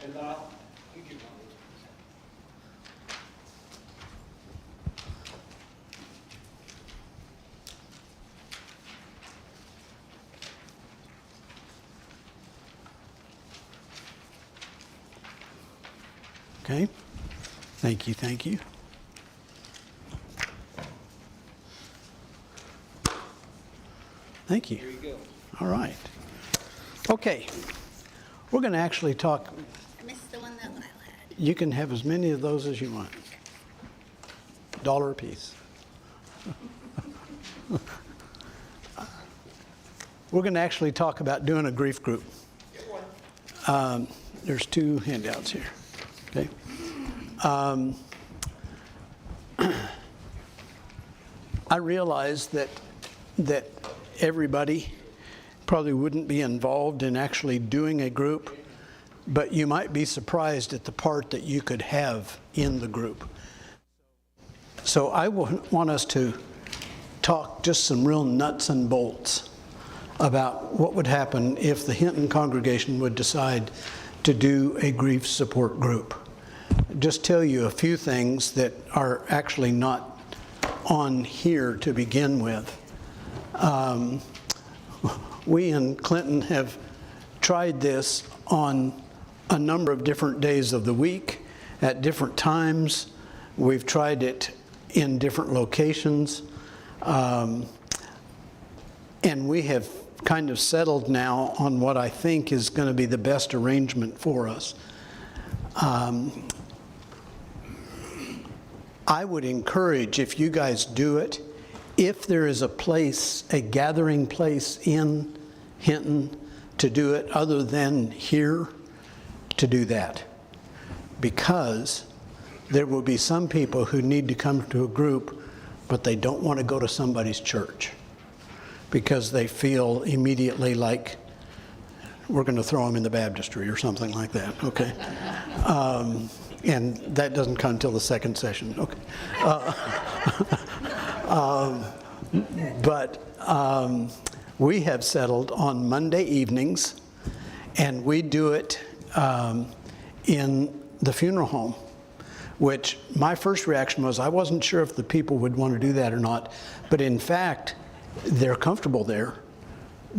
And you give one. Okay. Thank you. Thank you. Thank you. There you go. All right. Okay. We're going to actually talk. I missed the one that Lyle had. You can have as many of those as you want. $1 a piece. We're going to actually talk about doing a grief group. There's 2 handouts here. Okay. I realize that everybody probably wouldn't be involved in actually doing a group, but you might be surprised at the part that you could have in the group. So I want us to talk just some real nuts and bolts about what would happen if the Hinton congregation would decide to do a grief support group. Just tell you a few things that are actually not on here to begin with. We in Clinton have tried this on a number of different days of the week at different times. We've tried it in different locations. And we have kind of settled now on what I think is going to be the best arrangement for us. I would encourage, if you guys do it, if there is a place, a gathering place in Hinton to do it other than here, to do that. Because there will be some people who need to come to a group, but they don't want to go to somebody's church because they feel immediately like we're going to throw them in the baptistry or something like that, okay? And that doesn't come until the second session, okay? We have settled on Monday evenings, and we do it in the funeral home, which my first reaction was I wasn't sure if the people would want to do that or not, but in fact, they're comfortable there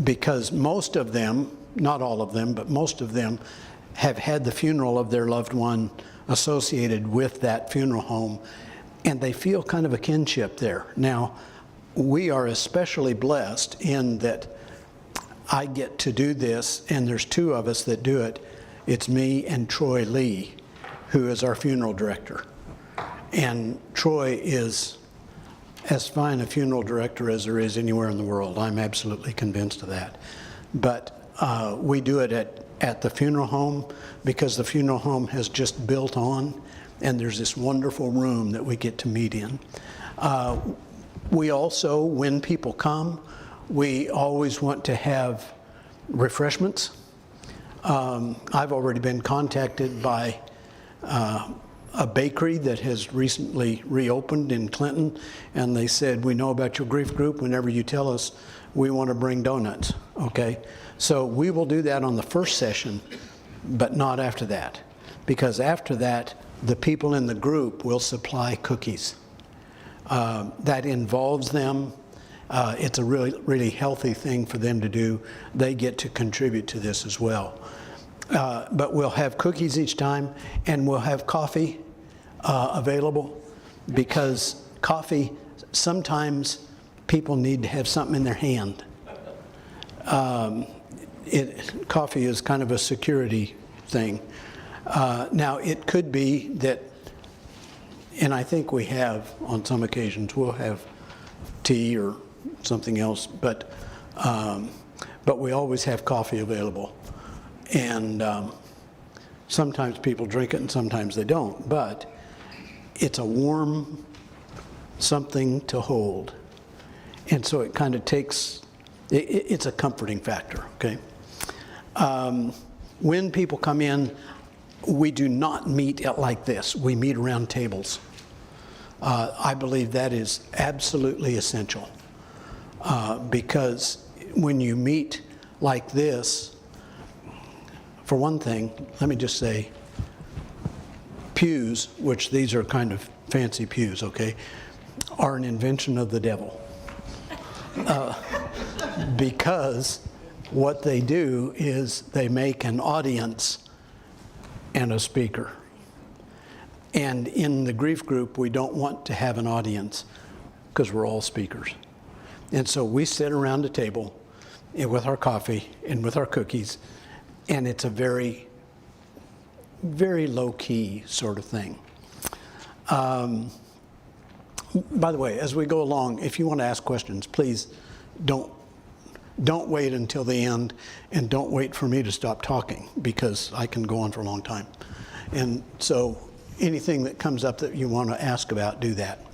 because most of them, not all of them, but most of them have had the funeral of their loved one associated with that funeral home, and they feel kind of a kinship there. Now, we are especially blessed in that I get to do this, and there's 2 of us that do it. It's me and Troy Lee, who is our funeral director. And Troy is as fine a funeral director as there is anywhere in the world. I'm absolutely convinced of that. But we do it at the funeral home because the funeral home has just built on, and there's this wonderful room that we get to meet in. We also, when people come, we always want to have refreshments. I've already been contacted by a bakery that has recently reopened in Clinton, and they said, we know about your grief group. Whenever you tell us, we want to bring donuts, okay? So we will do that on the first session, but not after that, because after that, the people in the group will supply cookies. That involves them. It's a really healthy thing for them to do. They get to contribute to this as well. But we'll have cookies each time, and we'll have coffee available, because coffee, sometimes people need to have something in their hand. Coffee is kind of a security thing. Now, it could be that, and I think we have on some occasions, we'll have tea or something else, but we always have coffee available. And sometimes people drink it and sometimes they don't, but it's a warm something to hold. And so it kind of takes, it's a comforting factor, okay? When people come in, we do not meet like this. We meet around tables. I believe that is absolutely essential because when you meet like this, For one thing, let me just say, pews, which these are kind of fancy pews, okay, are an invention of the devil. Because what they do is they make an audience and a speaker. And in the grief group, we don't want to have an audience because we're all speakers. And so we sit around a table with our coffee and with our cookies, and it's a very, very low-key sort of thing. By the way, as we go along, if you want to ask questions, please don't wait until the end, and don't wait for me to stop talking, because I can go on for a long time. And so anything that comes up that you want to ask about, do that.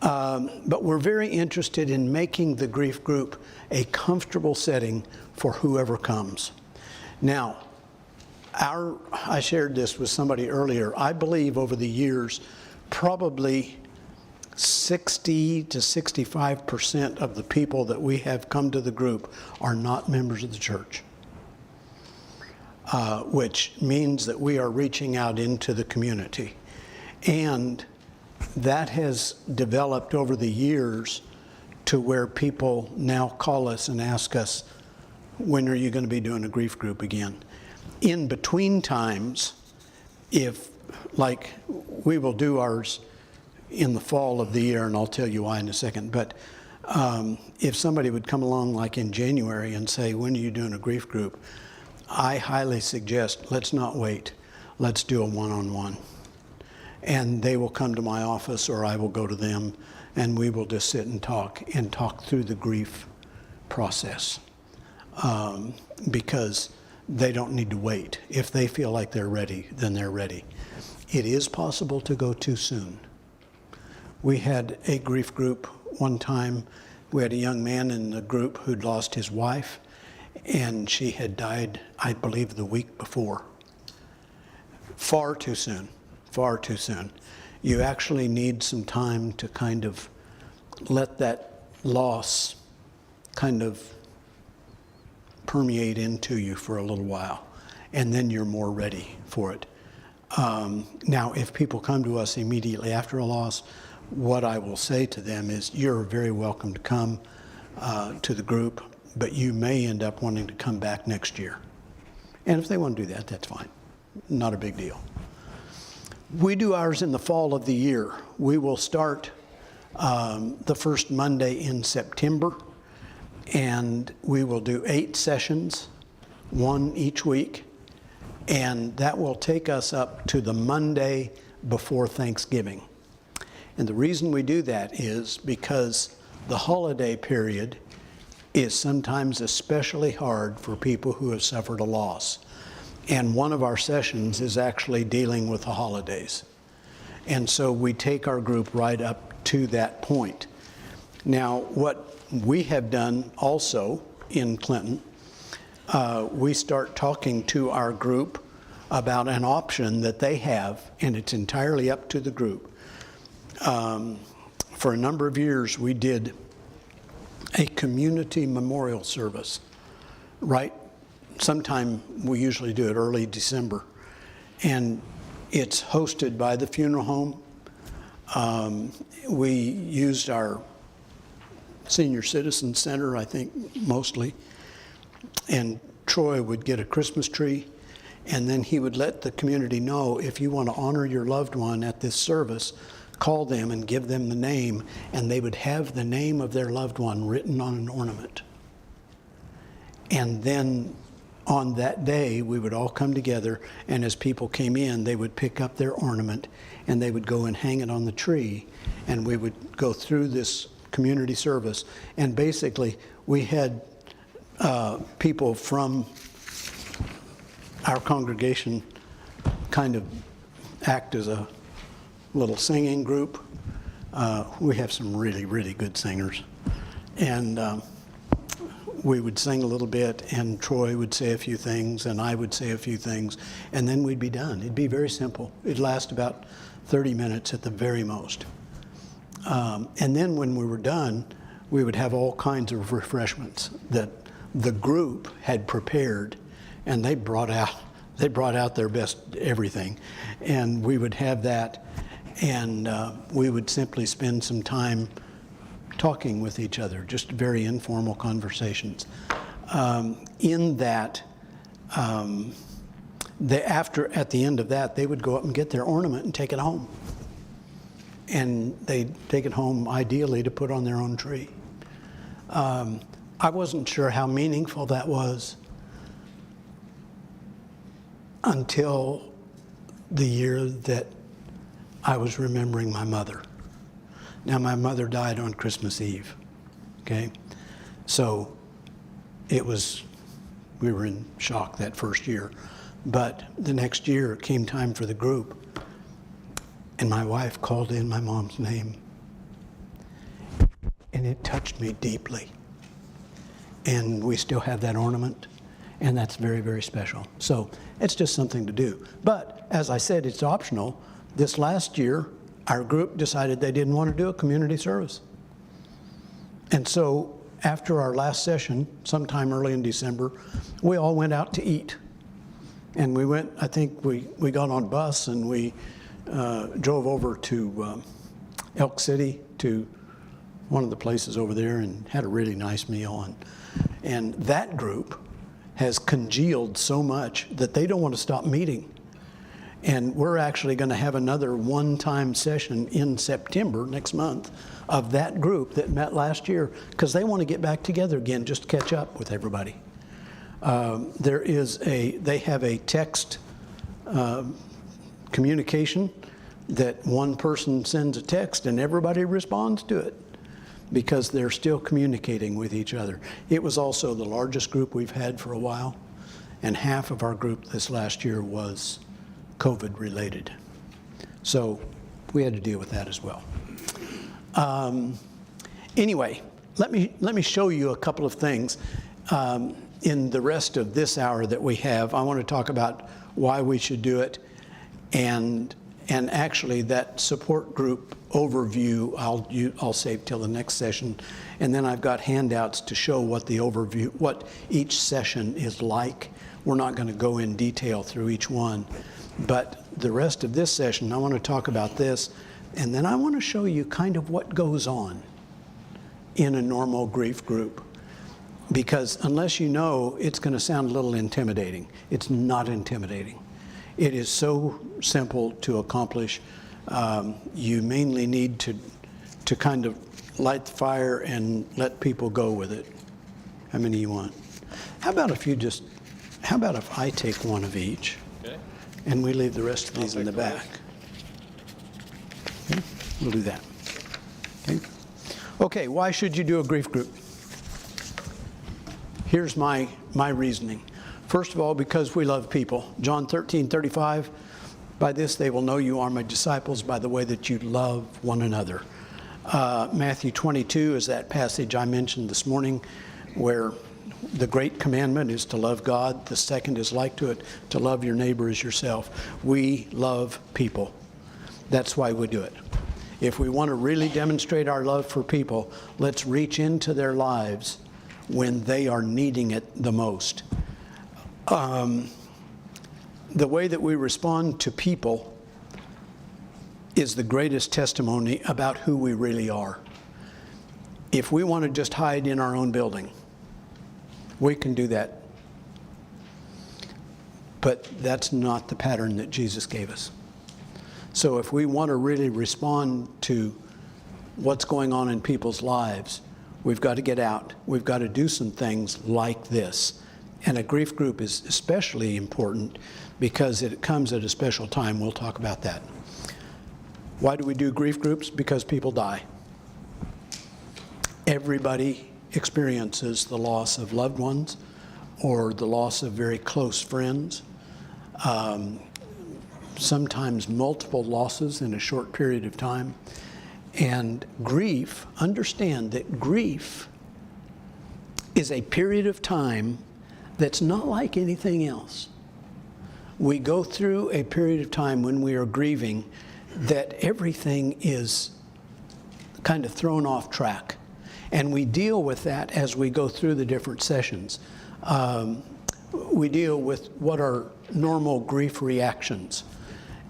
But we're very interested in making the grief group a comfortable setting for whoever comes. Now, I shared this with somebody earlier. I believe over the years, probably 60 to 65% of the people that we have come to the group are not members of the church, which means that we are reaching out into the community. And that has developed over the years to where people now call us and ask us, when are you going to be doing a grief group again? In between times, if, like, we will do ours in the fall of the year, and I'll tell you why in a second, but if somebody would come along like in January and say, when are you doing a grief group? I highly suggest, let's not wait. Let's do a one-on-one. And they will come to my office, or I will go to them, and we will just sit and talk through the grief process. Because they don't need to wait. If they feel like they're ready, then they're ready. It is possible to go too soon. We had a grief group one time. We had a young man in the group who'd lost his wife, and she had died, I believe, the week before. Far too soon, far too soon. You actually need some time to kind of let that loss kind of permeate into you for a little while, and then you're more ready for it. Now, if people come to us immediately after a loss, what I will say to them is, you're very welcome to come to the group, but you may end up wanting to come back next year. And if they want to do that, that's fine. Not a big deal. We do ours in the fall of the year. We will start the first Monday in September, and we will do 8 sessions, 1 each week, and that will take us up to the Monday before Thanksgiving. And the reason we do that is because the holiday period is sometimes especially hard for people who have suffered a loss. And one of our sessions is actually dealing with the holidays. And so we take our group right up to that point. Now, what we have done also in Clinton, we start talking to our group about an option that they have, and it's entirely up to the group. For a number of years, we did a community memorial service, right? Sometime we usually do it early December, and it's hosted by the funeral home. We used our senior citizen center, I think, mostly, and Troy would get a Christmas tree, and then he would let the community know, if you want to honor your loved one at this service, call them and give them the name, and they would have the name of their loved one written on an ornament. And then on that day, we would all come together, and as people came in, they would pick up their ornament, and they would go and hang it on the tree, and we would go through this community service. And basically, we had people from our congregation kind of act as a little singing group. We have some really, really good singers. And we would sing a little bit, and Troy would say a few things, and I would say a few things, and then we'd be done. It'd be very simple. It'd last about 30 minutes at the very most. And then when we were done, we would have all kinds of refreshments that the group had prepared, and they brought out They brought out their best everything. And we would have that, and we would simply spend some time talking with each other, just very informal conversations. In that, at the end of that, they would go up and get their ornament and take it home. And they'd take it home, ideally, to put on their own tree. I wasn't sure how meaningful that was until the year that I was remembering my mother. Now, my mother died on Christmas Eve, okay? So we were in shock that first year. But the next year, it came time for the group, and my wife called in my mom's name. And it touched me deeply. And we still have that ornament, and that's very, very special. So it's just something to do. But as I said, it's optional. This last year, our group decided they didn't want to do a community service. And so after our last session, sometime early in December, we all went out to eat. And we went, I think we got on a bus and we drove over to Elk City, to one of the places over there, and had a really nice meal. And that group has congealed so much that they don't want to stop meeting. And we're actually going to have another one-time session in September, next month, of that group that met last year, because they want to get back together again, just to catch up with everybody. They have a text communication that one person sends a text and everybody responds to it, because they're still communicating with each other. It was also the largest group we've had for a while, and half of our group this last year was COVID related. So we had to deal with that as well. Anyway, let me show you a couple of things. In the rest of this hour that we have, I want to talk about why we should do it, and actually that support group overview I'll save till the next session, and then I've got handouts to show what the overview, what each session is like. We're not going to go in detail through each one, but the rest of this session I want to talk about this, and then I want to show you kind of what goes on in a normal grief group. Because unless you know, it's going to sound a little intimidating. It's not intimidating. It is so simple to accomplish. You mainly need to kind of light the fire and let people go with it. How many you want? How about if I take one of each, okay, and we leave the rest of these in the back? Okay, we'll do that. Okay. Okay, why should you do a grief group? Here's my reasoning. First of all, because we love people. John 13:35, by this they will know you are my disciples, by the way that you love one another. Matthew 22 is that passage I mentioned this morning, where the great commandment is to love God. The second is like to it, to love your neighbor as yourself. We love people. That's why we do it. If we want to really demonstrate our love for people, let's reach into their lives when they are needing it the most. The way that we respond to people is the greatest testimony about who we really are. If we want to just hide in our own building, we can do that. But that's not the pattern that Jesus gave us. So if we want to really respond to what's going on in people's lives, we've got to get out. We've got to do some things like this. And a grief group is especially important because it comes at a special time. We'll talk about that. Why do we do grief groups? Because people die. Everybody experiences the loss of loved ones or the loss of very close friends. Sometimes multiple losses in a short period of time. And grief, understand that grief is a period of time that's not like anything else. We go through a period of time when we are grieving that everything is kind of thrown off track. And we deal with that as we go through the different sessions. we deal with what are normal grief reactions.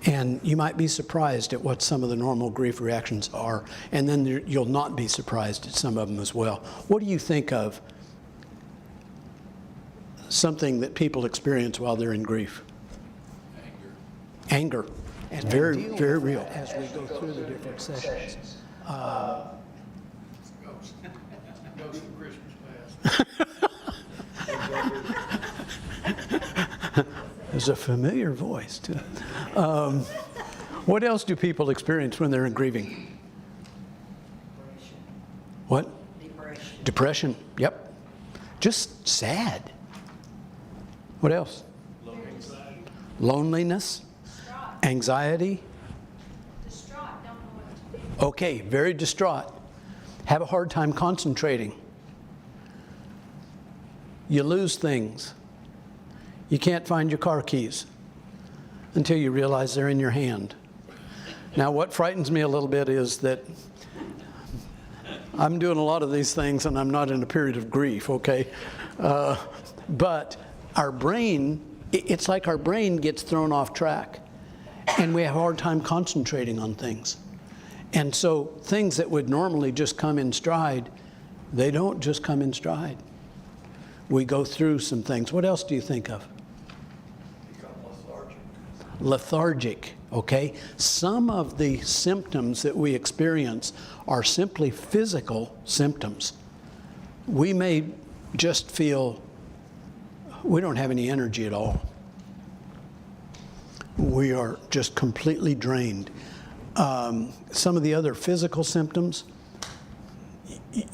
And you might be surprised at what some of the normal grief reactions are, and then you'll not be surprised at some of them as well. What do you think of something that people experience while they're in grief? Anger. And very, very real. As we go through the different sessions. Ghost of Christmas past. There's a familiar voice, too. What else do people experience when they're in grieving? Depression. What? Depression. Depression, yep. Just sad. What else? Loneliness. Anxiety. Distraught, don't know what to do. Okay, very distraught. Have a hard time concentrating. You lose things. You can't find your car keys until you realize they're in your hand. Now, what frightens me a little bit is that I'm doing a lot of these things and I'm not in a period of grief, okay? But our brain, it's like our brain gets thrown off track and we have a hard time concentrating on things. And so things that would normally just come in stride, they don't just come in stride. We go through some things. What else do you think of? Become lethargic. Lethargic, okay? Some of the symptoms that we experience are simply physical symptoms. We may just feel we don't have any energy at all. We are just completely drained. Some of the other physical symptoms,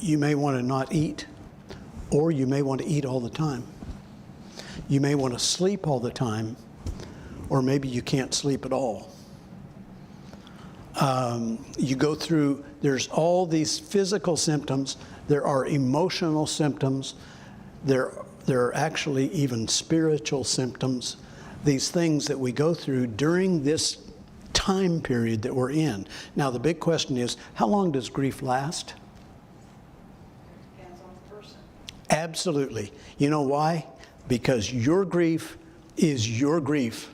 you may want to not eat, or you may want to eat all the time. You may want to sleep all the time, or maybe you can't sleep at all. You go through, there's all these physical symptoms. There are emotional symptoms. There are actually even spiritual symptoms. These things that we go through during this time period that we're in. Now, the big question is, how long does grief last? Depends on the person. Absolutely. You know why? Because your grief is your grief,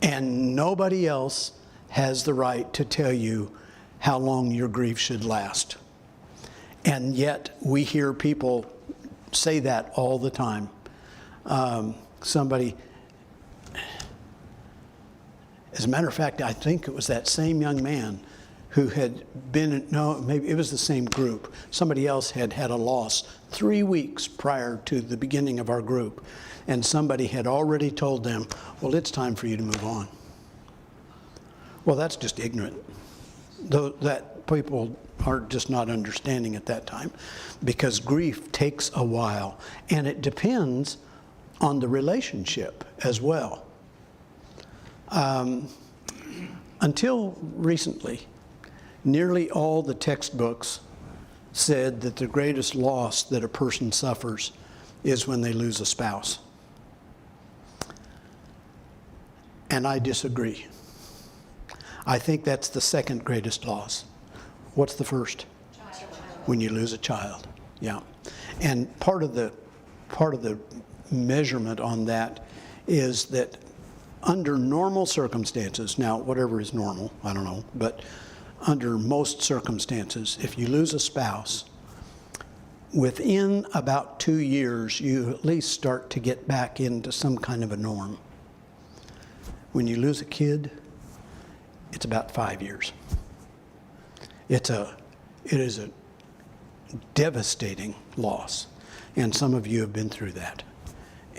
and nobody else has the right to tell you how long your grief should last. And yet, we hear people say that all the time. As a matter of fact, I think it was that same young man who had been, no, maybe it was the same group. Somebody else had had a loss 3 weeks prior to the beginning of our group. And somebody had already told them, well, it's time for you to move on. Well, that's just ignorant. Though that people are just not understanding at that time, because grief takes a while, and it depends on the relationship as well. Until recently, nearly all the textbooks said that the greatest loss that a person suffers is when they lose a spouse. And I disagree. I think that's the second greatest loss. What's the first? Child. When you lose a child. Yeah. And part of the measurement on that is that under normal circumstances, now whatever is normal, I don't know, but under most circumstances, if you lose a spouse, within about 2 years, you at least start to get back into some kind of a norm. When you lose a kid, it's about 5 years. It is a devastating loss, and some of you have been through that,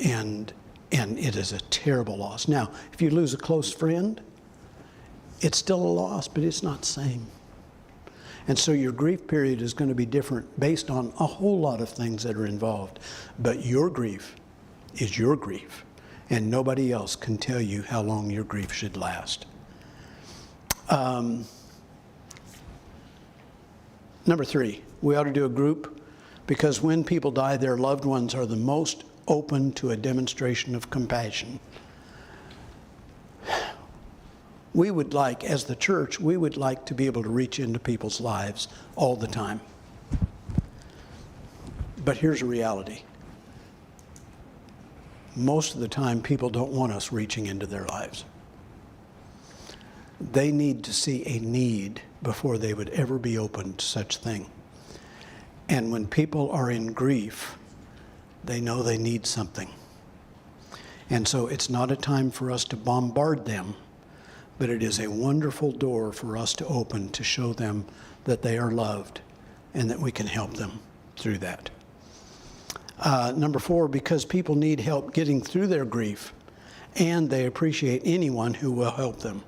and it is a terrible loss. Now, if you lose a close friend, it's still a loss, but it's not the same. And so your grief period is going to be different based on a whole lot of things that are involved. But your grief is your grief, and nobody else can tell you how long your grief should last. Number 3, we ought to do a group, because when people die, their loved ones are the most open to a demonstration of compassion. We would like, as the church, we would like to be able to reach into people's lives all the time. But here's a reality. most of the time people don't want us reaching into their lives. They need to see a need before they would ever be open to such thing. And when people are in grief, they know they need something. And so it's not a time for us to bombard them, but it is a wonderful door for us to open to show them that they are loved and that we can help them through that. Number 4, because people need help getting through their grief, and they appreciate anyone who will help them.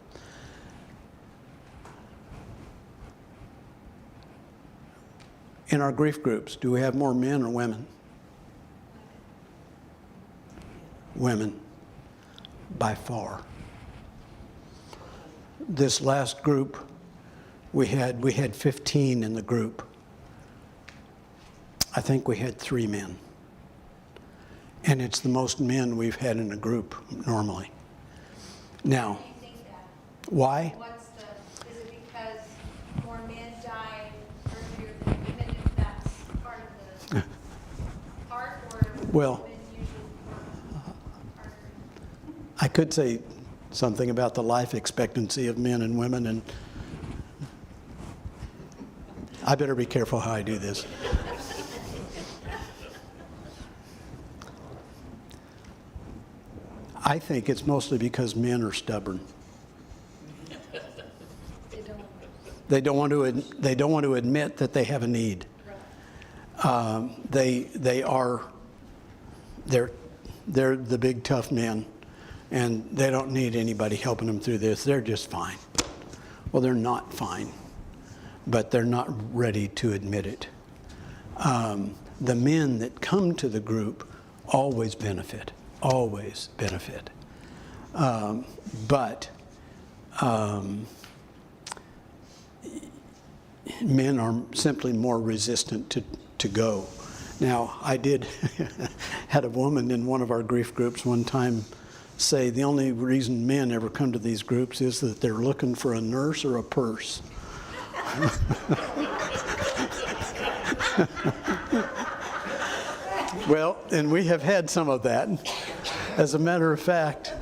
In our grief groups, do we have more men or women? Women, by far. This last group, we had 15 in the group. I think we had 3 men. And it's the most men we've had in a group normally. Now, Why do you think that? why? Is it because more men die earlier than women, if that's part of the part, or Well, women usually work harder? I could say something about the life expectancy of men and women, and I better be careful how I do this. I think it's mostly because men are stubborn. They don't want to admit that they have a need. They're the big tough men, and they don't need anybody helping them through this. They're just fine. Well, they're not fine, but they're not ready to admit it. The men that come to the group always benefit. But men are simply more resistant to go. Now, I did had a woman in one of our grief groups one time say the only reason men ever come to these groups is that they're looking for a nurse or a purse. Well, and we have had some of that. As a matter of fact,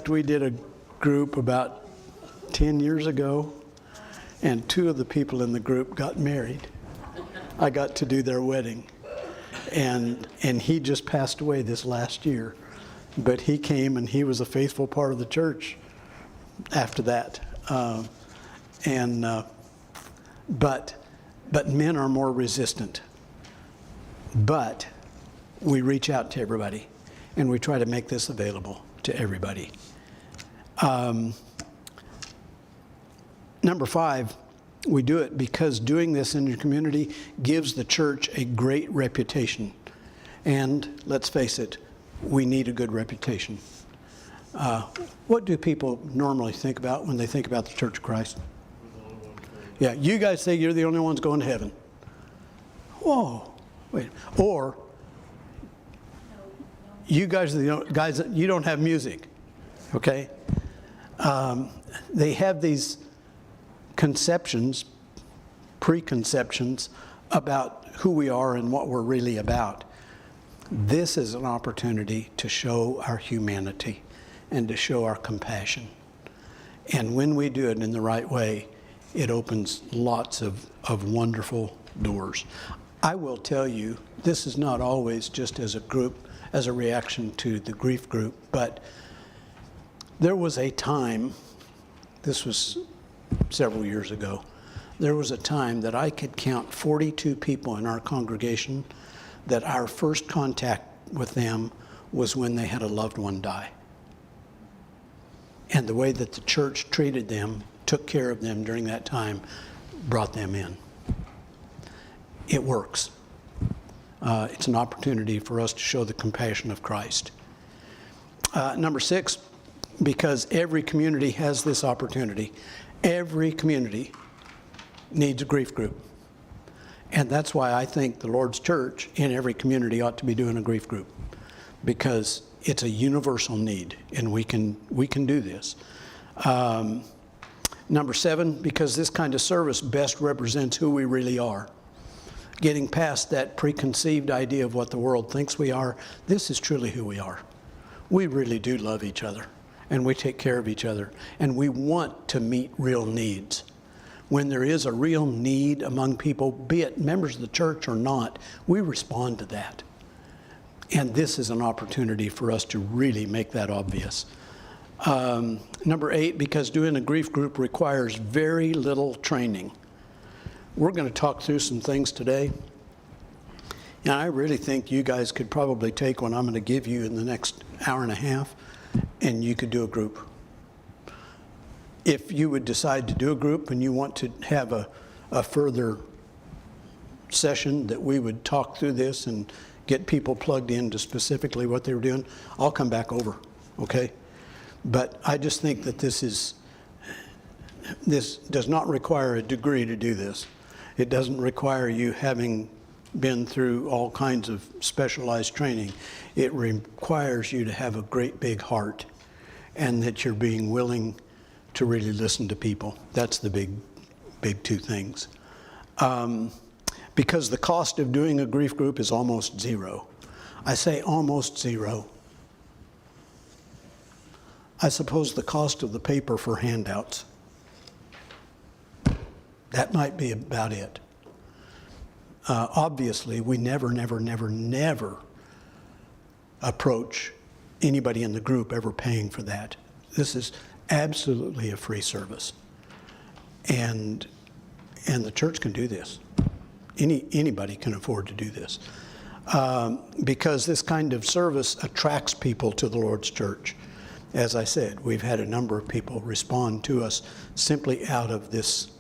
we did a group about 10 years ago, and 2 of the people in the group got married. I got to do their wedding. And he just passed away this last year. But he came, and he was a faithful part of the church after that. But men are more resistant. But we reach out to everybody, and we try to make this available to everybody. Number 5, we do it because doing this in your community gives the church a great reputation. And let's face it, we need a good reputation. What do people normally think about when they think about the Church of Christ? Yeah, you guys say you're the only ones going to heaven. Whoa, wait. Or you guys are the guys that you don't have music, okay? They have these preconceptions about who we are and what we're really about. This is an opportunity to show our humanity and to show our compassion. And when we do it in the right way, it opens lots of wonderful doors. I will tell you, this is not always just as a group, as a reaction to the grief group, but there was a time, this was several years ago, there was a time that I could count 42 people in our congregation that our first contact with them was when they had a loved one die. And the way that the church treated them, took care of them during that time, brought them in. It works. It's an opportunity for us to show the compassion of Christ. Number 6, because every community has this opportunity. Every community needs a grief group. And that's why I think the Lord's church in every community ought to be doing a grief group, because it's a universal need, and we can do this. Number 7, because this kind of service best represents who we really are. getting past that preconceived idea of what the world thinks we are. This is truly who we are. We really do love each other, and we take care of each other, and we want to meet real needs. When there is a real need among people, be it members of the church or not, we respond to that. And this is an opportunity for us to really make that obvious. Number 8, because doing a grief group requires very little training. We're going to talk through some things today. And I really think you guys could probably take what I'm going to give you in the next hour and a half, and you could do a group. If you would decide to do a group and you want to have a further session that we would talk through this and get people plugged into specifically what they were doing, I'll come back over, okay? But I just think that this does not require a degree to do this. It doesn't require you having been through all kinds of specialized training. It requires you to have a great big heart and that you're being willing to really listen to people. That's the big two things. Because the cost of doing a grief group is almost zero. I say almost zero. I suppose the cost of the paper for handouts. That might be about it. Obviously, we never approach anybody in the group ever paying for that. This is absolutely a free service. And the church can do this. Anybody can afford to do this. Because this kind of service attracts people to the Lord's church. As I said, we've had a number of people respond to us simply out of this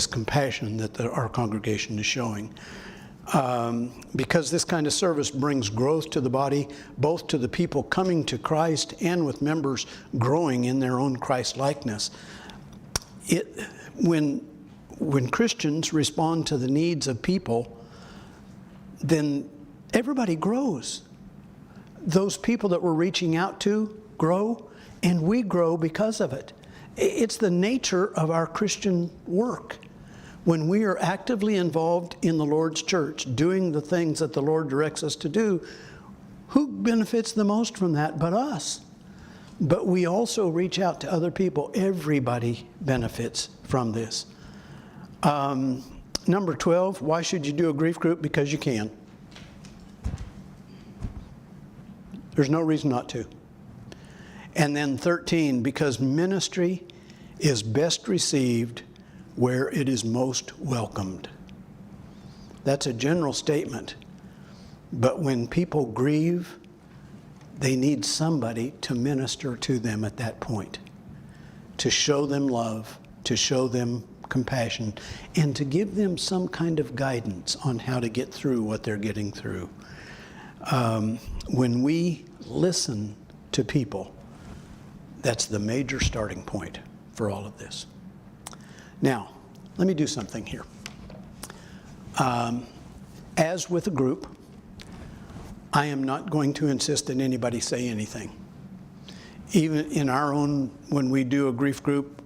compassion that our congregation is showing. Because this kind of service brings growth to the body, both to the people coming to Christ and with members growing in their own Christ-likeness. When Christians respond to the needs of people, then everybody grows. Those people that we're reaching out to grow, and we grow because of it. It's the nature of our Christian work. When we are actively involved in the Lord's church, doing the things that the Lord directs us to do, who benefits the most from that but us? But we also reach out to other people. Everybody benefits from this. Number 12, why should you do a grief group? Because you can. There's no reason not to. And then 13, because ministry is best received where it is most welcomed. That's a general statement. But when people grieve, they need somebody to minister to them at that point, to show them love, to show them compassion, and to give them some kind of guidance on how to get through what they're getting through. When we listen to people, that's the major starting point for all of this. Now, let me do something here. As with a group, I am not going to insist that anybody say anything. Even in our own, when we do a grief group,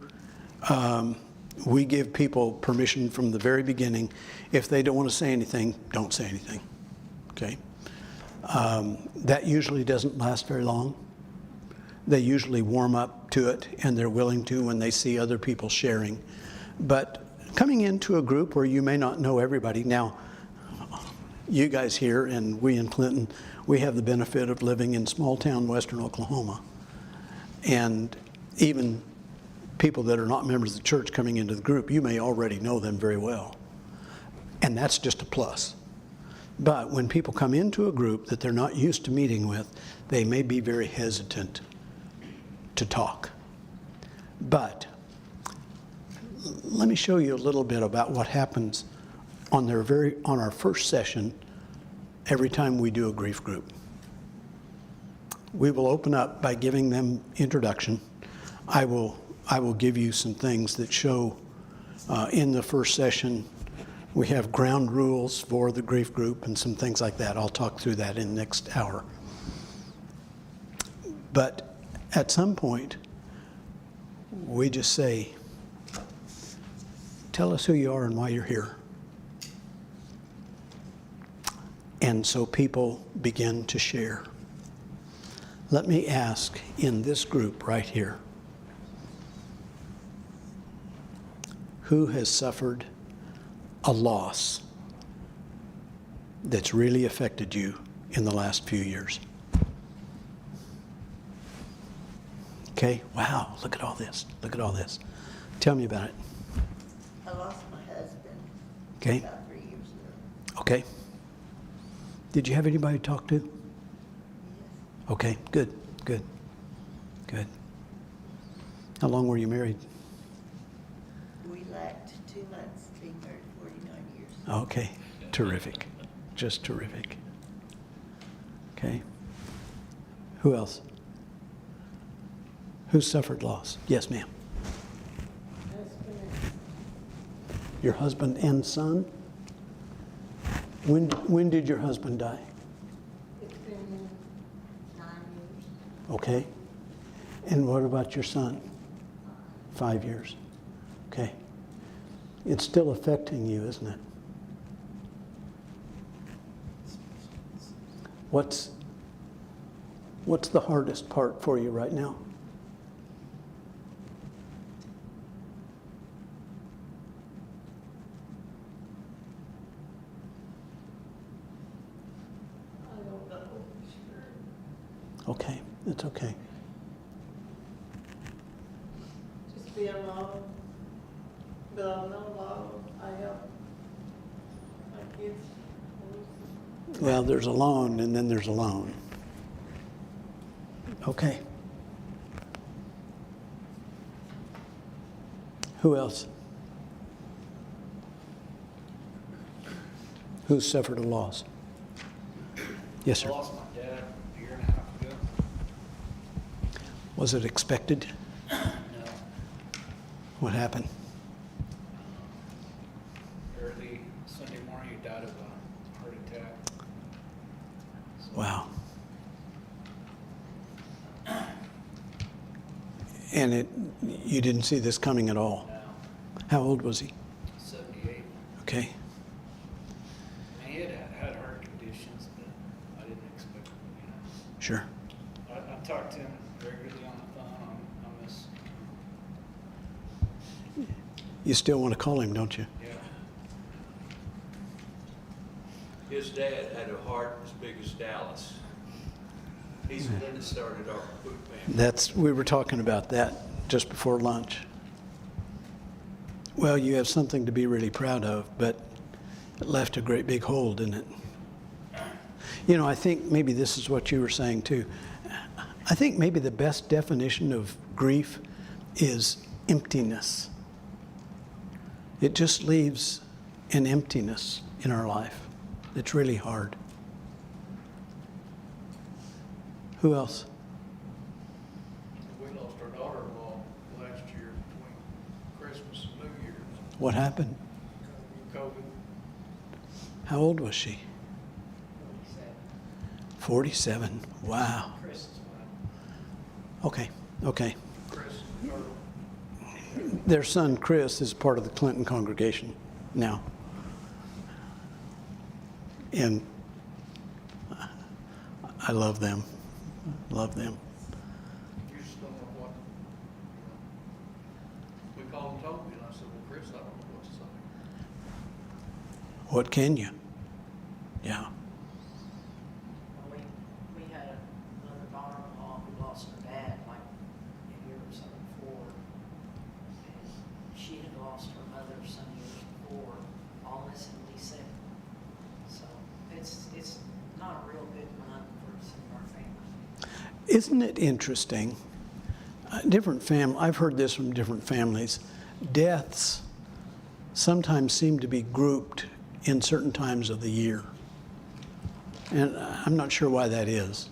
we give people permission from the very beginning. If they don't want to say anything, don't say anything, okay? That usually doesn't last very long. They usually warm up to it, and they're willing to when they see other people sharing. But coming into a group where you may not know everybody, now, you guys here and we in Clinton, we have the benefit of living in small town western Oklahoma. And even people that are not members of the church coming into the group, you may already know them very well. And that's just a plus. But when people come into a group that they're not used to meeting with, they may be very hesitant to talk. But let me show you a little bit about what happens on our first session every time we do a grief group. We will open up by giving them introduction. I will give you some things that show in the first session. We have ground rules for the grief group and some things like that. I'll talk through that in the next hour. But at some point, we just say, tell us who you are and why you're here. And so people begin to share. Let me ask in this group right here, who has suffered a loss that's really affected you in the last few years? Okay, wow, look at all this. Look at all this. Tell me about it. I lost my husband Okay, about 3 years ago. okay. Did you have anybody to talk to? Yes. Okay, good, good, good. How long were you married? We lacked 2 months being married 49 years. Okay, terrific, just terrific. Okay. Who else? Who suffered loss? Yes, ma'am. Your husband and son? When did your husband die? It's been 9 years. Okay. And what about your son? 5 years. Okay. It's still affecting you, isn't it? What's the hardest part for you right now? I don't know. Sure. Okay, it's okay. Just being alone. But I'm not alone. I help my kids. Well, there's alone and then there's alone. Okay. Who else? Who suffered a loss? Yes, I sir. lost my dad a year and a half ago. Was it expected? No. What happened? Early Sunday morning, he died of a heart attack. So, Wow. And you didn't see this coming at all? now, How old was he? 78. Okay. And he had heart conditions, but I didn't expect it, you know. Sure. I talked to him regularly on the phone. I miss, You still want to call him, don't you? yeah. His dad had a heart as big as Dallas. He's the one that started our food family. We were talking about that just before lunch. Well, you have something to be really proud of, but it left a great big hole, didn't it? You know, I think maybe this is what you were saying too. I think maybe the best definition of grief is emptiness. It just leaves an emptiness in our life. It's really hard. Who else? We lost our daughter-in-law last year between Christmas and New Year's. What happened? COVID. How old was she? 47. Wow. Chris is Okay, okay. Chris, or Their son, Chris, is part of the Clinton congregation now. And I love them. Love them. you just don't know what, you know. We called and told me, and I said, well, Chris, I don't know what to say. What can you? Yeah. Well, we had another daughter-in-law who lost her dad like a year or so before. And she had lost her mother some years before, all this in December. So it's not a real good month for some of our families. Isn't it interesting? I've heard this from different families. Deaths sometimes seem to be grouped in certain times of the year. And I'm not sure why that is.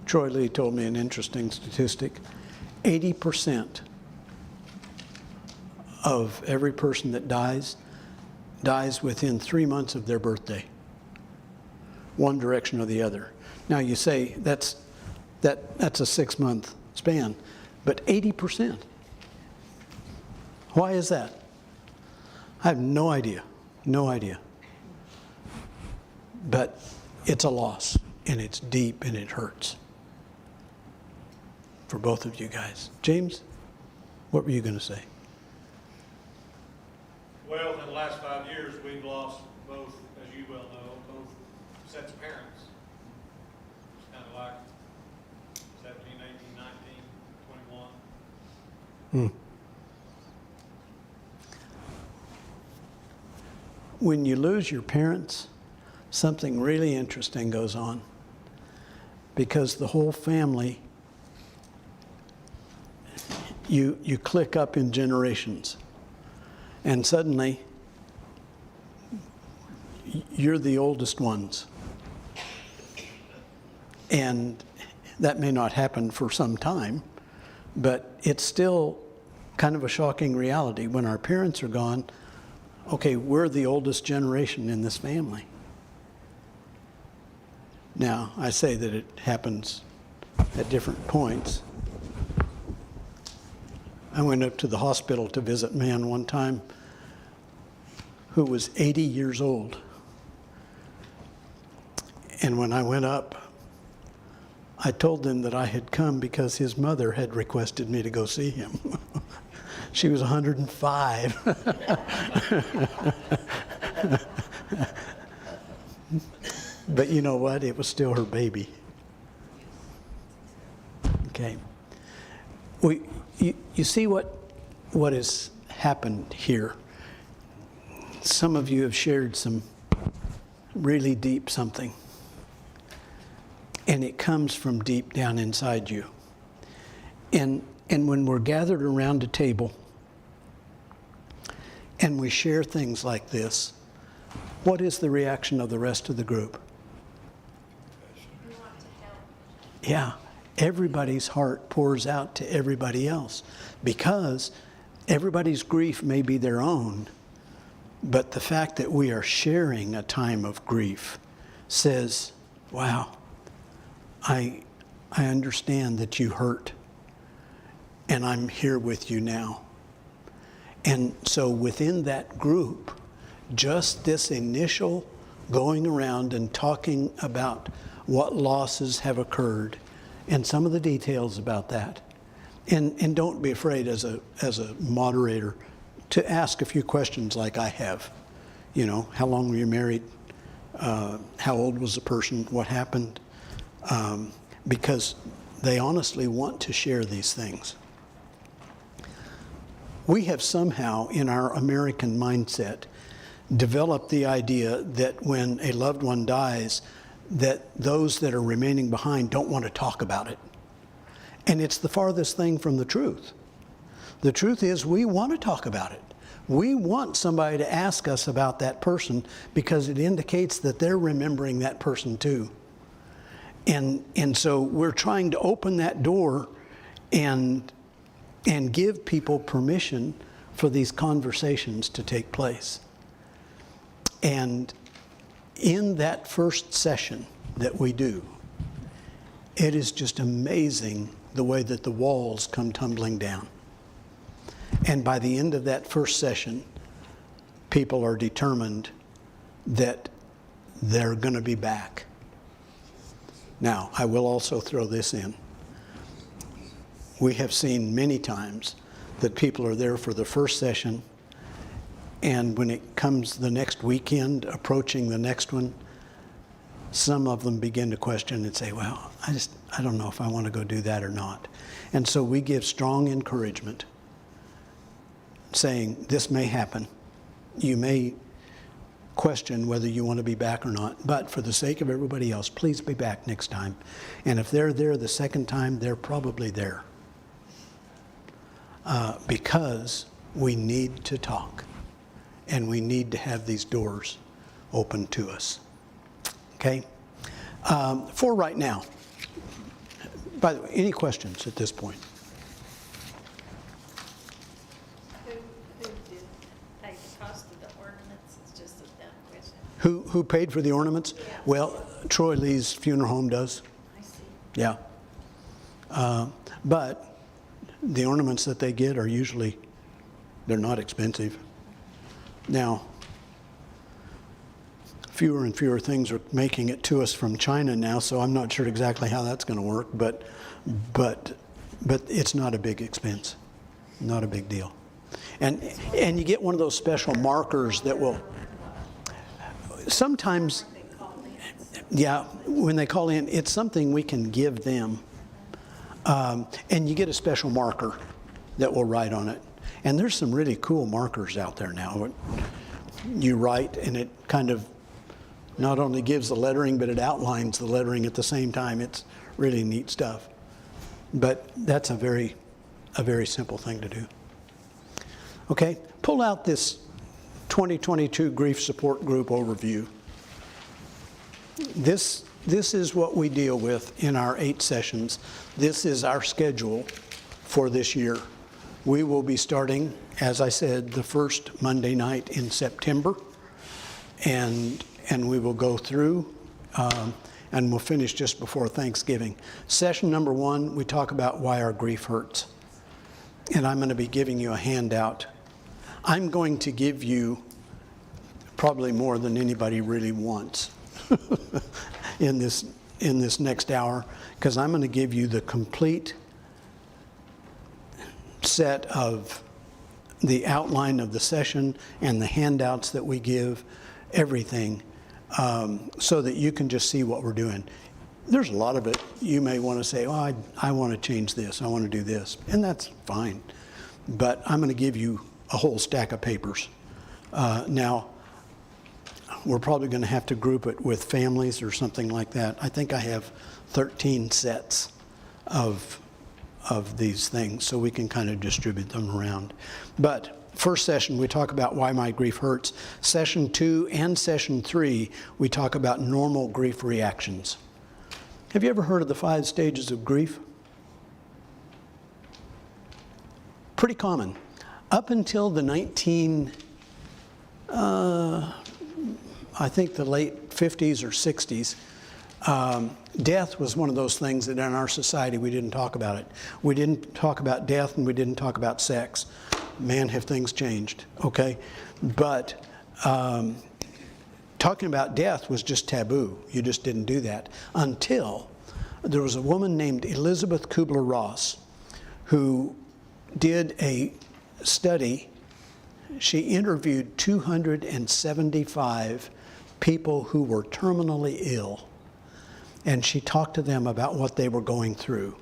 Troy Lee told me an interesting statistic. 80% of every person that dies within 3 months of their birthday, one direction or the other. Now you say that's a 6-month span, but 80%. Why is that? I have no idea, no idea. But it's a loss, and it's deep, and it hurts for both of you guys. James, what were you going to say? Well, in the last 5 years, we've lost both, as you well know, both sets of parents. It's kind of like 17, 18, 19, 21. When you lose your parents, something really interesting goes on, because the whole family, you click up in generations, and suddenly you're the oldest ones. And that may not happen for some time, but it's still kind of a shocking reality. When our parents are gone, okay, we're the oldest generation in this family. Now, I say that it happens at different points. I went up to the hospital to visit a man one time who was 80 years old. And when I went up, I told them that I had come because his mother had requested me to go see him. She was 105. But you know what? It was still her baby. Okay. You see what has happened here? Some of you have shared some really deep something. And it comes from deep down inside you. And when we're gathered around a table and we share things like this, what is the reaction of the rest of the group? We want to help. Yeah, everybody's heart pours out to everybody else, because everybody's grief may be their own, but the fact that we are sharing a time of grief says, wow, I understand that you hurt, and I'm here with you now. And so within that group, just this initial going around and talking about what losses have occurred and some of the details about that. And don't be afraid as a moderator to ask a few questions like I have. You know, how long were you married? How old was the person? What happened? Because they honestly want to share these things. We have somehow, in our American mindset, developed the idea that when a loved one dies, that those that are remaining behind don't want to talk about it. And it's the farthest thing from the truth. The truth is, we want to talk about it. We want somebody to ask us about that person, because it indicates that they're remembering that person too. And so we're trying to open that door and give people permission for these conversations to take place. And in that first session that we do, it is just amazing the way that the walls come tumbling down. And by the end of that first session, people are determined that they're going to be back. Now, I will also throw this in. We have seen many times that people are there for the first session, and when it comes the next weekend, approaching the next one, some of them begin to question and say, well, I don't know if I want to go do that or not. And so we give strong encouragement, saying this may happen. You may question whether you want to be back or not, but for the sake of everybody else, please be back next time. And if they're there the second time, they're probably there. Because we need to talk, and we need to have these doors open to us. Okay? For right now, by the way, any questions at this point? Who did pay the cost of the ornaments? It's just a dumb question. Who paid for the ornaments? Yeah. Well, Troy Lee's funeral home does. I see. Yeah. But the ornaments that they get are usually, they're not expensive. Now, fewer and fewer things are making it to us from China now, so I'm not sure exactly how that's going to work, but it's not a big expense, not a big deal. And you get one of those special markers that will, sometimes, yeah, when they call in, it's something we can give them. And you get a special marker that will write on it. And there's some really cool markers out there now. You write and it kind of not only gives the lettering, but it outlines the lettering at the same time. It's really neat stuff. But that's a very simple thing to do. Okay, pull out this 2022 Grief Support Group overview. This is what we deal with in our 8 sessions. This is our schedule for this year. We will be starting, as I said, the first Monday night in September, and we will go through, and we'll finish just before Thanksgiving. Session number 1, we talk about why our grief hurts. And I'm going to be giving you a handout. I'm going to give you probably more than anybody really wants in this next hour, because I'm going to give you the complete set of the outline of the session and the handouts that we give, everything, so that you can just see what we're doing. There's a lot of it. You may want to say, oh, I want to change this, I want to do this, and that's fine. But I'm going to give you a whole stack of papers. Now, we're probably going to have to group it with families or something like that. I think I have 13 sets of these things, so we can kind of distribute them around. But first session, we talk about why my grief hurts. Session 2 and session 3, we talk about normal grief reactions. Have you ever heard of the 5 stages of grief? Pretty common. Up until the I think the late 50s or 60s, death was one of those things that in our society we didn't talk about it. We didn't talk about death and we didn't talk about sex. Man, have things changed, okay? But talking about death was just taboo. You just didn't do that until there was a woman named Elizabeth Kubler-Ross who did a study. She interviewed 275 people who were terminally ill, and she talked to them about what they were going through.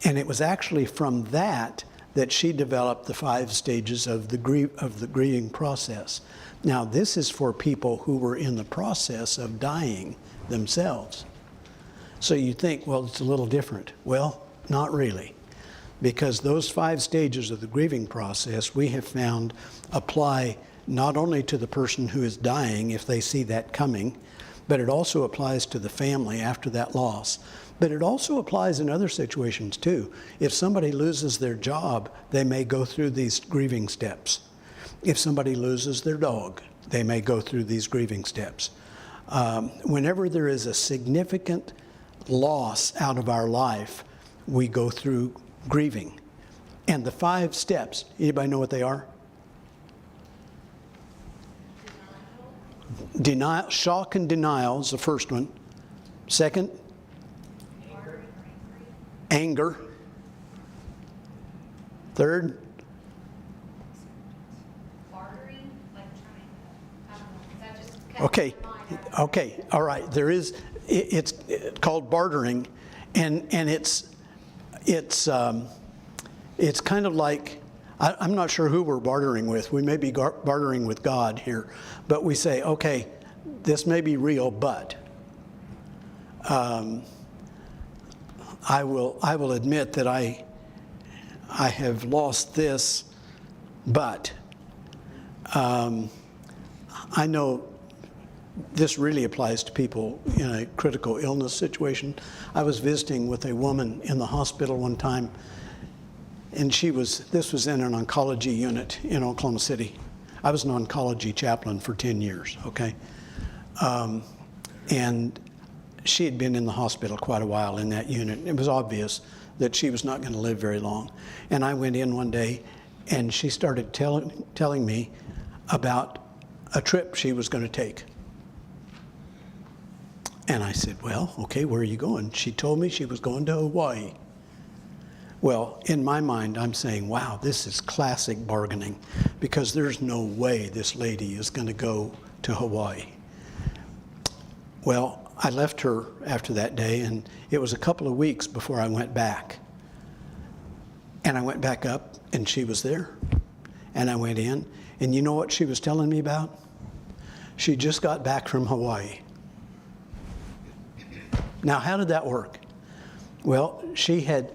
And it was actually from that she developed the 5 stages of the grieving process. Now, this is for people who were in the process of dying themselves. So you think, well, it's a little different. Well, not really. Because those 5 stages of the grieving process, we have found, apply not only to the person who is dying, if they see that coming, but it also applies to the family after that loss. But it also applies in other situations too. If somebody loses their job, they may go through these grieving steps. If somebody loses their dog, they may go through these grieving steps. Whenever there is a significant loss out of our life, we go through grieving. And the 5 steps, anybody know what they are? Denial, shock and denial is the first one. Second, anger. Third, Bartering, like trying to, I don't know, that just okay, all right. There is, it's called bartering, and it's kind of like, I'm not sure who we're bartering with. We may be bartering with God here, but we say, okay, this may be real, but I will admit that I have lost this, but I know this really applies to people in a critical illness situation. I was visiting with a woman in the hospital one time, and this was in an oncology unit in Oklahoma City. I was an oncology chaplain for 10 years, okay? And she had been in the hospital quite a while in that unit. It was obvious that she was not going to live very long. And I went in one day, and she started telling me about a trip she was going to take. And I said, well, okay, where are you going? She told me she was going to Hawaii. Well, in my mind, I'm saying, wow, this is classic bargaining, because there's no way this lady is going to go to Hawaii. Well, I left her after that day, and it was a couple of weeks before I went back. And I went back up, and she was there. And I went in, and you know what she was telling me about? She just got back from Hawaii. Now, how did that work? Well, she had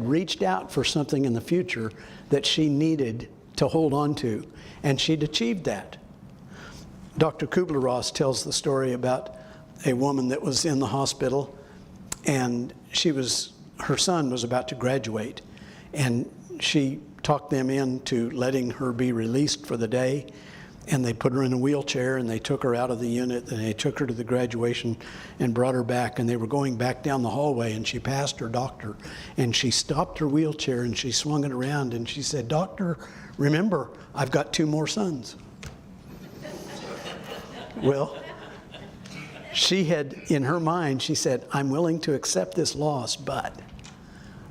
reached out for something in the future that she needed to hold on to, and she'd achieved that. Dr. Kubler-Ross tells the story about a woman that was in the hospital, and her son was about to graduate, and she talked them into letting her be released for the day, and they put her in a wheelchair, and they took her out of the unit, and they took her to the graduation and brought her back, and they were going back down the hallway, and she passed her doctor, and she stopped her wheelchair, and she swung it around, and she said, "Doctor, remember, I've got 2 more sons." Well, she had, in her mind, she said, I'm willing to accept this loss, but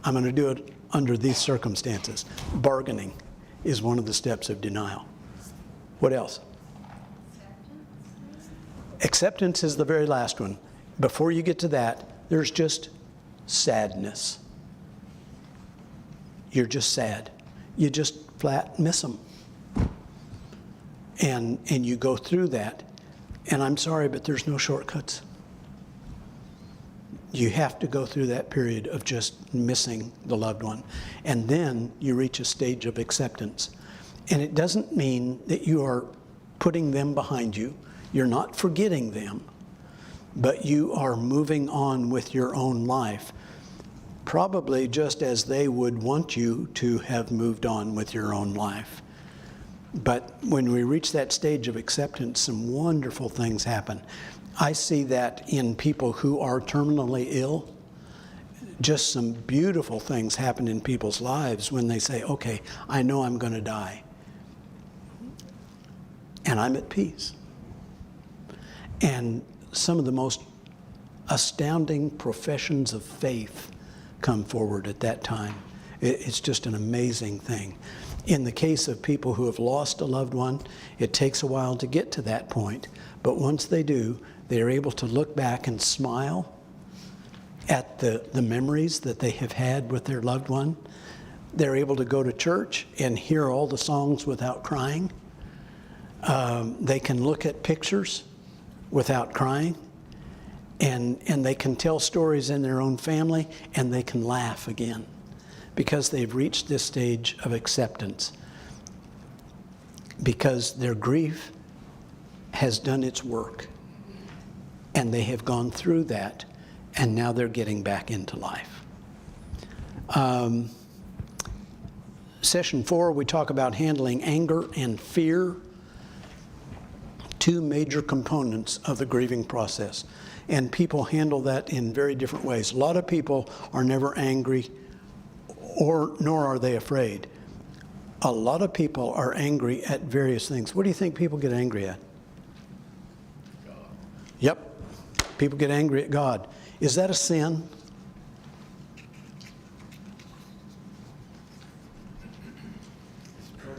I'm going to do it under these circumstances. Bargaining is one of the steps of denial. What else? Acceptance is the very last one. Before you get to that, there's just sadness. You're just sad. You just flat miss them. And you go through that. And I'm sorry, but there's no shortcuts. You have to go through that period of just missing the loved one. And then you reach a stage of acceptance. And it doesn't mean that you are putting them behind you. You're not forgetting them. But you are moving on with your own life, probably just as they would want you to have moved on with your own life. But when we reach that stage of acceptance, some wonderful things happen. I see that in people who are terminally ill. Just some beautiful things happen in people's lives when they say, okay, I know I'm going to die. And I'm at peace. And some of the most astounding professions of faith come forward at that time. It's just an amazing thing. In the case of people who have lost a loved one, it takes a while to get to that point. But once they do, they are able to look back and smile at the memories that they have had with their loved one. They're able to go to church and hear all the songs without crying. They can look at pictures without crying. And they can tell stories in their own family, and they can laugh again, because they've reached this stage of acceptance, because their grief has done its work, and they have gone through that, and now they're getting back into life. Session 4, we talk about handling anger and fear, 2 major components of the grieving process. And people handle that in very different ways. A lot of people are never angry, nor are they afraid. A lot of people are angry at various things. What do you think people get angry at? God. Yep, people get angry at God. Is that a sin?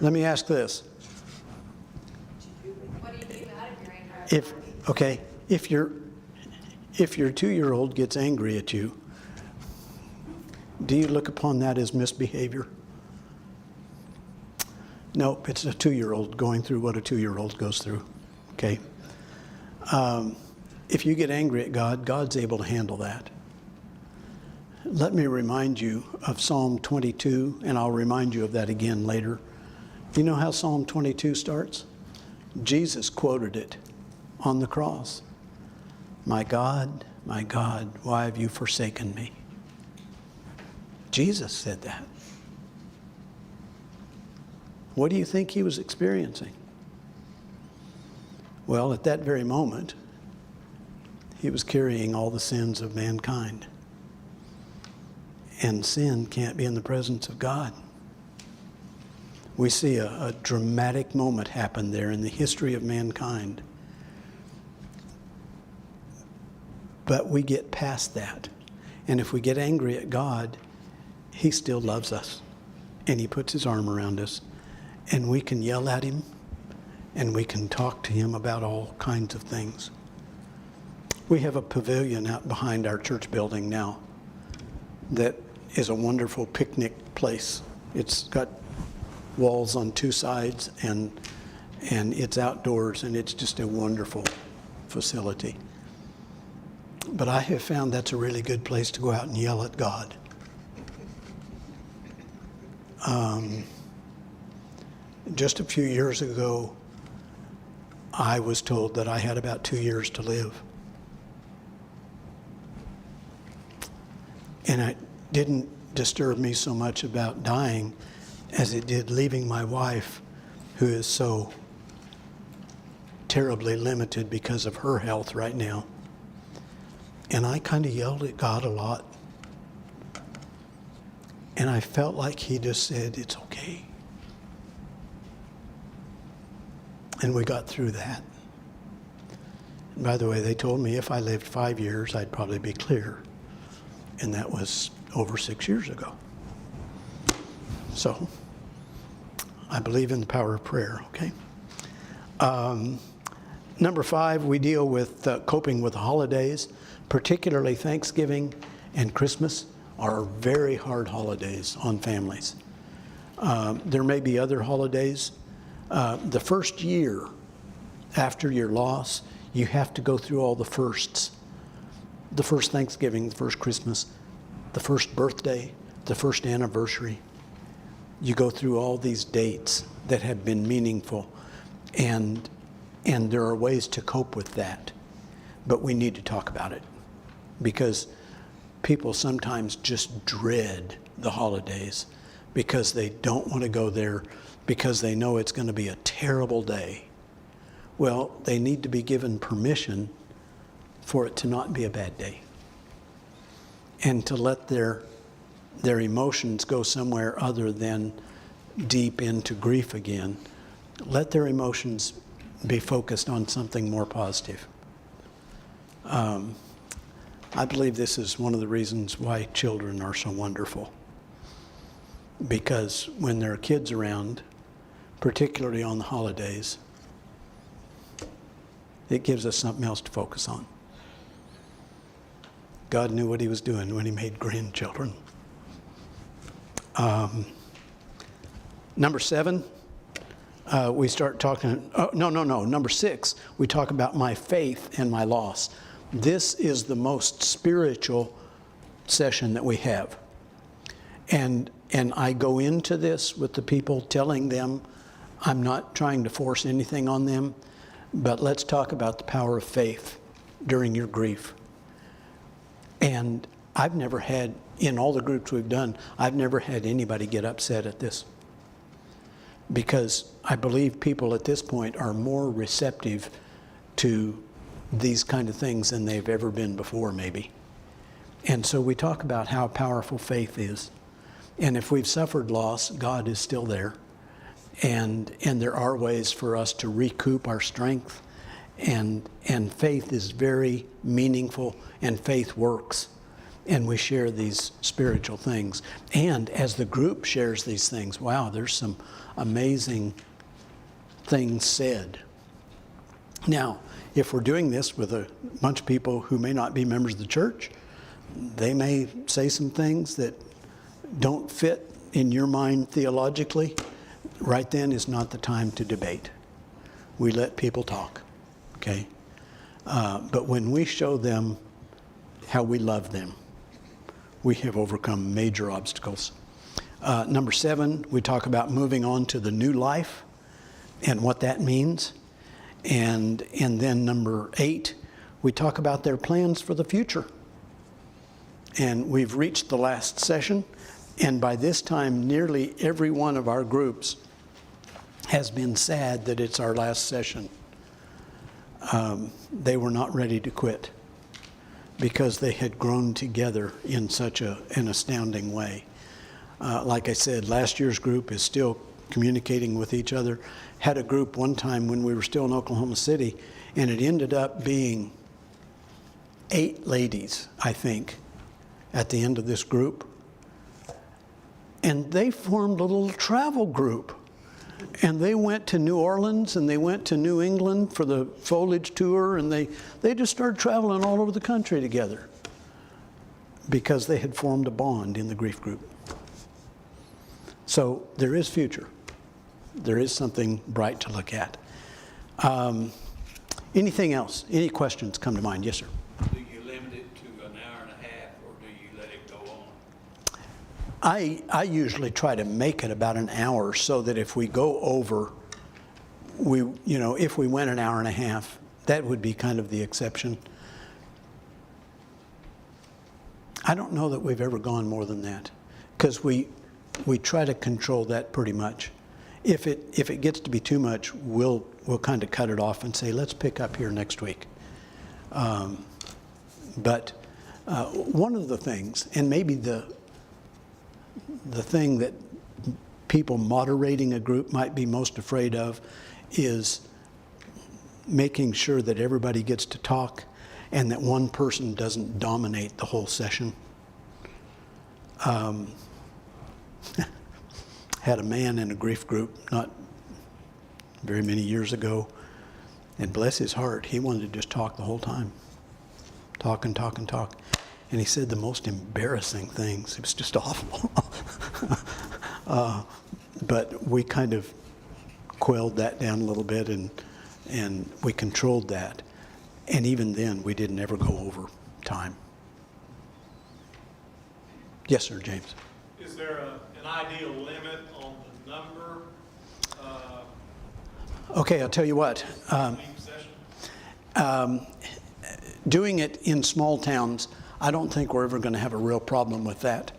Let me ask this. What do you do out of your anger? If your 2-year-old gets angry at you, do you look upon that as misbehavior? Nope, it's a 2-year-old going through what a 2-year-old goes through, okay? If you get angry at God, God's able to handle that. Let me remind you of Psalm 22, and I'll remind you of that again later. You know how Psalm 22 starts? Jesus quoted it on the cross. My God, why have you forsaken me? Jesus said that. What do you think he was experiencing? Well, at that very moment, he was carrying all the sins of mankind. And sin can't be in the presence of God. We see a dramatic moment happen there in the history of mankind. But we get past that. And if we get angry at God, He still loves us. And He puts His arm around us. And we can yell at Him. And we can talk to Him about all kinds of things. We have a pavilion out behind our church building now that is a wonderful picnic place. It's got walls on two sides, and it's outdoors, and it's just a wonderful facility. But I have found that's a really good place to go out and yell at God. Just a few years ago, I was told that I had about 2 years to live. And it didn't disturb me so much about dying as it did leaving my wife, who is so terribly limited because of her health right now. And I kind of yelled at God a lot. And I felt like He just said, it's okay. And we got through that. And by the way, they told me if I lived 5 years, I'd probably be clear. And that was over 6 years ago. So, I believe in the power of prayer, okay? Number 5, we deal with coping with the holidays, particularly Thanksgiving and Christmas are very hard holidays on families. There may be other holidays. The first year after your loss, you have to go through all the firsts. The first Thanksgiving, the first Christmas, the first birthday, the first anniversary. You go through all these dates that have been meaningful, and there are ways to cope with that. But we need to talk about it because people sometimes just dread the holidays because they don't want to go there because they know it's going to be a terrible day. Well, they need to be given permission for it to not be a bad day and to let their emotions go somewhere other than deep into grief again. Let their emotions be focused on something more positive. I believe this is one of the reasons why children are so wonderful. Because when there are kids around, particularly on the holidays, it gives us something else to focus on. God knew what He was doing when He made grandchildren. Number 7, we start talking, number 6, we talk about my faith and my loss. This is the most spiritual session that we have. And I go into this with the people telling them, I'm not trying to force anything on them, but let's talk about the power of faith during your grief. And I've never had, in all the groups we've done, I've never had anybody get upset at this. Because I believe people at this point are more receptive to these kind of things than they've ever been before, maybe. And so we talk about how powerful faith is. And if we've suffered loss, God is still there. And there are ways for us to recoup our strength. And faith is very meaningful, and faith works. And we share these spiritual things. And as the group shares these things, wow, there's some amazing things said. Now, if we're doing this with a bunch of people who may not be members of the church, they may say some things that don't fit in your mind theologically. Right then is not the time to debate. We let people talk, okay? But when we show them how we love them, we have overcome major obstacles. Number 7, we talk about moving on to the new life and what that means. And then number 8, we talk about their plans for the future. And we've reached the last session. And by this time, nearly every one of our groups has been sad that it's our last session. They were not ready to quit because they had grown together in such an astounding way. Like I said, last year's group is still communicating with each other. Had a group one time when we were still in Oklahoma City, and it ended up being 8 ladies, I think, at the end of this group. And they formed a little travel group. And they went to New Orleans and they went to New England for the foliage tour, and they just started traveling all over the country together because they had formed a bond in the grief group. So there is future. There is something bright to look at. Anything else? Any questions come to mind? Yes, sir. Do you limit it to an hour and a half, or do you let it go on? I usually try to make it about an hour so that if we go over, if we went an hour and a half, that would be kind of the exception. I don't know that we've ever gone more than that, because we try to control that pretty much. If it gets to be too much, we'll kind of cut it off and say, let's pick up here next week. But one of the things, and maybe the thing that people moderating a group might be most afraid of, is making sure that everybody gets to talk and that one person doesn't dominate the whole session. Had a man in a grief group not very many years ago, and bless his heart, he wanted to just talk the whole time. Talk and talk and talk. And he said the most embarrassing things. It was just awful. But we kind of quelled that down a little bit, and we controlled that. And even then, we didn't ever go over time. Yes, sir, James. Is there an ideal limit on the number? Okay, I'll tell you what. Doing it in small towns, I don't think we're ever going to have a real problem with that.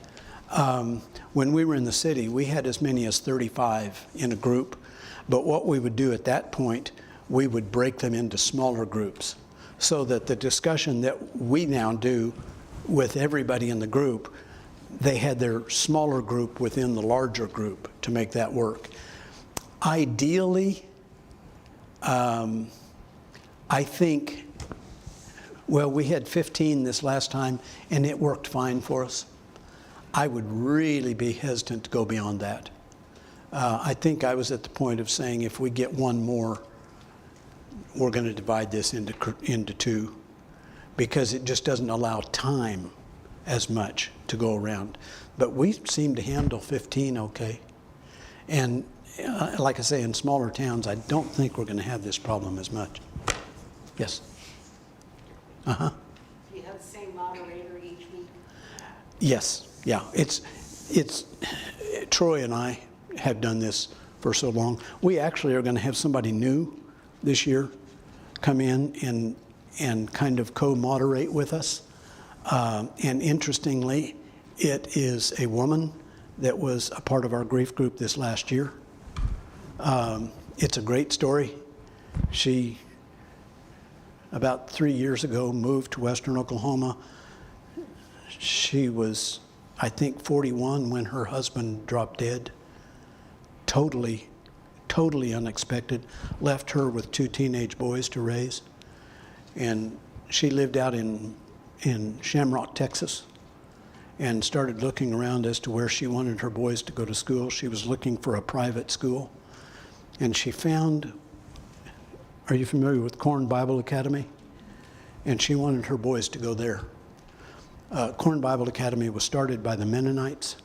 When we were in the city, we had as many as 35 in a group. But what we would do at that point, we would break them into smaller groups so that the discussion that we now do with everybody in the group, they had their smaller group within the larger group to make that work. Ideally, I think, well, we had 15 this last time, and it worked fine for us. I would really be hesitant to go beyond that. I think I was at the point of saying, if we get one more, we're going to divide this into 2, because it just doesn't allow time as much to go around. But we seem to handle 15 okay. And like I say, in smaller towns, I don't think we're going to have this problem as much. Yes? Uh-huh. Do you have the same moderator each week? Yes, yeah. It's Troy and I have done this for so long. We actually are going to have somebody new this year come in and kind of co-moderate with us. And interestingly, it is a woman that was a part of our grief group this last year. It's a great story. She, about 3 years ago, moved to Western Oklahoma. She was, I think, 41 when her husband dropped dead. Totally unexpected. Left her with 2 teenage boys to raise. And she lived out in Shamrock, Texas, and started looking around as to where she wanted her boys to go to school. She was looking for a private school. And she found, are you familiar with Corn Bible Academy? And she wanted her boys to go there. Corn Bible Academy was started by the Mennonites.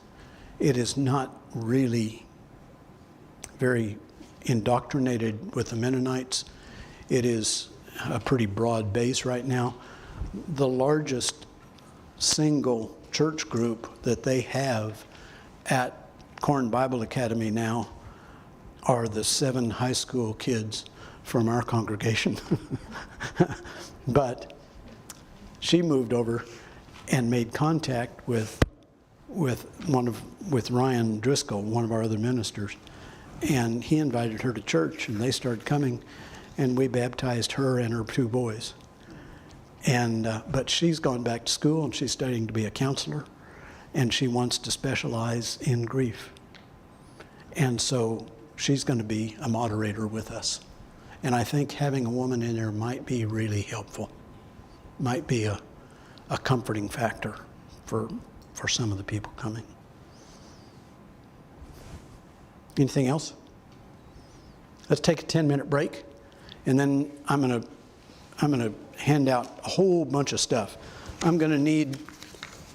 It is not really very indoctrinated with the Mennonites. It is a pretty broad base right now. The largest single church group that they have at Corn Bible Academy now are the 7 high school kids from our congregation. But she moved over and made contact with Ryan Driscoll, one of our other ministers, and he invited her to church, and they started coming, and we baptized her and her 2 boys. And but she's gone back to school, and she's studying to be a counselor, and she wants to specialize in grief. And so she's going to be a moderator with us. And I think having a woman in there might be really helpful, might be a comforting factor for some of the people coming. Anything else? Let's take a 10-minute break, and then I'm going to hand out a whole bunch of stuff. I'm going to need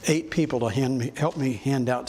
8 people to help me hand out